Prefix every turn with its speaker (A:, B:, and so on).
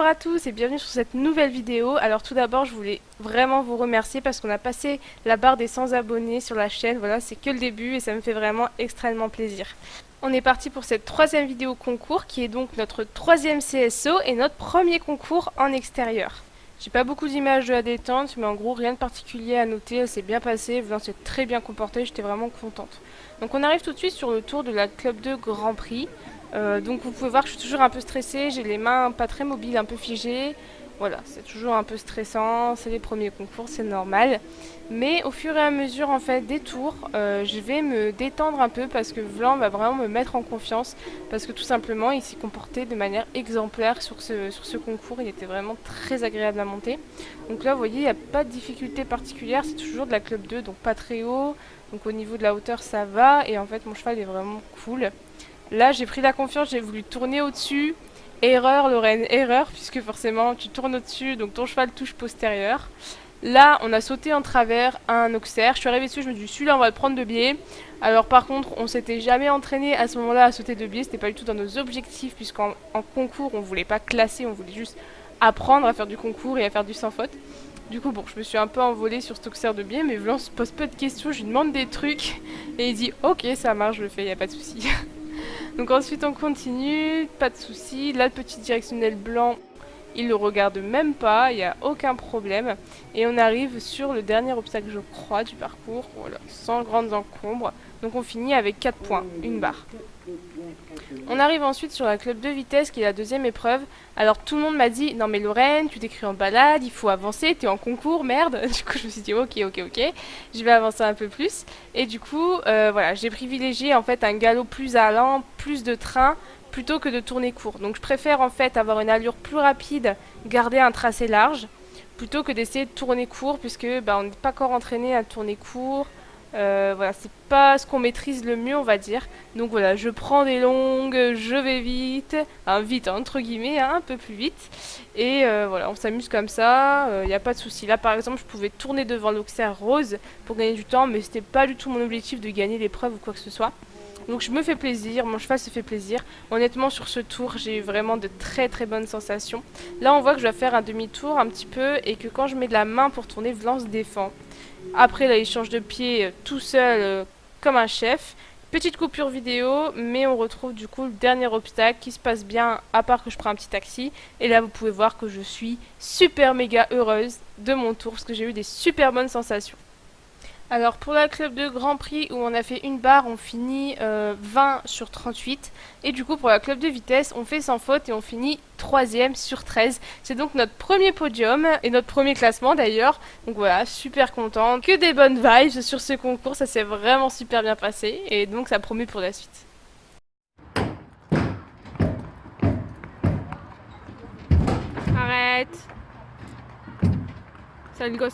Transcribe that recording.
A: à tous et bienvenue sur cette nouvelle vidéo. Alors tout d'abord je voulais vraiment vous remercier parce qu'on a passé la barre des 100 abonnés sur la chaîne. Voilà, c'est que le début et ça me fait vraiment extrêmement plaisir. On est parti pour cette troisième vidéo concours qui est donc notre troisième CSO et notre premier concours en extérieur. J'ai pas beaucoup d'images de la détente mais en gros rien de particulier à noter, elle s'est bien passée, Vlan s'est très bien comporté, j'étais vraiment contente. Donc on arrive tout de suite sur le tour de la Club 2 Grand Prix. Donc vous pouvez voir que je suis toujours un peu stressée, j'ai les mains pas très mobiles, un peu figées. Voilà, c'est toujours un peu stressant, c'est les premiers concours, c'est normal. Mais au fur et à mesure en fait des tours, je vais me détendre un peu parce que Vlan va vraiment me mettre en confiance. Parce que tout simplement, il s'est comporté de manière exemplaire sur ce concours, il était vraiment très agréable à monter. Donc là, vous voyez, il n'y a pas de difficulté particulière, c'est toujours de la Club 2, donc pas très haut. Donc au niveau de la hauteur, ça va. Et en fait, mon cheval est vraiment cool. Là, j'ai pris la confiance, j'ai voulu tourner au-dessus. Erreur, Lorraine, erreur, puisque forcément, tu tournes au-dessus, donc ton cheval touche postérieur. Là, on a sauté en travers un auxerre. Je suis arrivée dessus, je me suis dit, celui-là, on va le prendre de biais. Alors, par contre, on s'était jamais entraîné à ce moment-là à sauter de biais. C'était pas du tout dans nos objectifs, puisqu'en concours, on voulait pas classer, on voulait juste apprendre à faire du concours et à faire du sans faute. Du coup, bon, je me suis un peu envolée sur cet auxerre de biais, mais Vlan se pose peu de questions, je lui demande des trucs, et il dit, ok, ça marche, je le fais, y a pas de souci. Donc ensuite on continue, pas de soucis. Là le petit directionnel blanc, il le regarde même pas, il n'y a aucun problème. Et on arrive sur le dernier obstacle je crois du parcours, voilà, sans grandes encombres. Donc on finit avec 4 points, une barre. On arrive ensuite sur la club de vitesse qui est la deuxième épreuve. Alors tout le monde m'a dit, non mais Lorraine, tu t'écris en balade, il faut avancer, t'es en concours, merde. Du coup je me suis dit ok, je vais avancer un peu plus. Et du coup, voilà, j'ai privilégié en fait un galop plus allant, plus de train, plutôt que de tourner court. Donc je préfère en fait avoir une allure plus rapide, garder un tracé large, plutôt que d'essayer de tourner court, puisque bah, on n'est pas encore entraîné à tourner court. Voilà, c'est pas ce qu'on maîtrise le mieux, on va dire. Donc voilà, je prends des longues, je vais vite, enfin vite entre guillemets, hein, un peu plus vite. Et voilà, on s'amuse comme ça, il n'y a pas de souci. Là par exemple, je pouvais tourner devant l'auxerre rose pour gagner du temps, mais c'était pas du tout mon objectif de gagner l'épreuve ou quoi que ce soit. Donc je me fais plaisir, mon cheval se fait plaisir. Honnêtement sur ce tour j'ai eu vraiment de très très bonnes sensations. Là on voit que je dois faire un demi-tour un petit peu et que quand je mets de la main pour tourner, Vlan se défend. Après là il change de pied tout seul comme un chef. Petite coupure vidéo, mais on retrouve du coup le dernier obstacle qui se passe bien à part que je prends un petit taxi. Et là vous pouvez voir que je suis super méga heureuse de mon tour parce que j'ai eu des super bonnes sensations. Alors pour la club de Grand Prix où on a fait une barre, on finit 20 sur 38. Et du coup pour la club de vitesse, on fait sans faute et on finit 3ème sur 13. C'est donc notre premier podium et notre premier classement d'ailleurs. Donc voilà, super contente. Que des bonnes vibes sur ce concours, ça s'est vraiment super bien passé. Et donc ça promet pour la suite. Arrête. Salut le gosse.